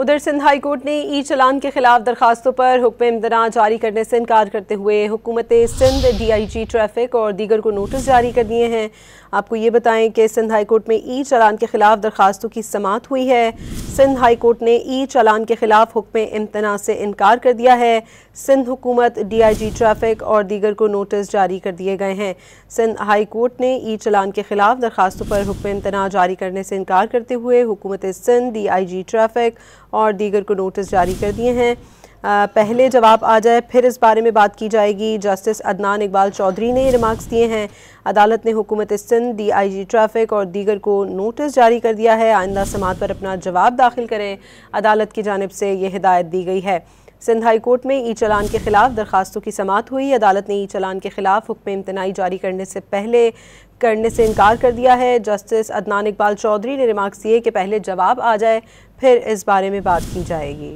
उधर Sindh high court ने ई चलान के खिलाफ दरखास्तों पर हुक्म इम्तना जारी करने से इनकार करते हुए हुकूमत सिंध, DIG ट्रैफिक और दीगर को नोटिस जारी कर दिए हैं। आपको ये बताएं कि सिंध हाई कोर्ट में ई चलान के खिलाफ दरखास्तों की समाअत हुई है। सिंध हाई कोर्ट ने ई चलान के खिलाफ हुक्म इम्तना से इनकार कर दिया है। सिंध हुकूमत, DIG ट्रैफिक और दीगर को नोटिस जारी कर दिए गए हैं। सिंध हाई कोर्ट ने ई चलान के खिलाफ दरखास्तों पर हुक्म इम्तना जारी करने से इनकार करते हुए हुकूमत सिंध, DIG ट्रैफिक और दीगर को नोटिस जारी कर दिए हैं। पहले जवाब आ जाए फिर इस बारे में बात की जाएगी। जस्टिस अदनान इकबाल चौधरी ने रिमार्क्स दिए हैं। अदालत ने हुकूमत सिंध, DIG ट्रैफिक और दीगर को नोटिस जारी कर दिया है। आइंदा समाअत पर अपना जवाब दाखिल करें, अदालत की जानिब से ये हिदायत दी गई है। सिंध हाई कोर्ट में ई चलान के खिलाफ दरखास्तों की समाअत हुई। अदालत ने ई चलान के खिलाफ हुक्म इम्तनाई जारी करने से इनकार कर दिया है। जस्टिस अदनान इकबाल चौधरी ने रिमार्क्स दिए कि पहले जवाब आ जाए फिर इस बारे में बात की जाएगी।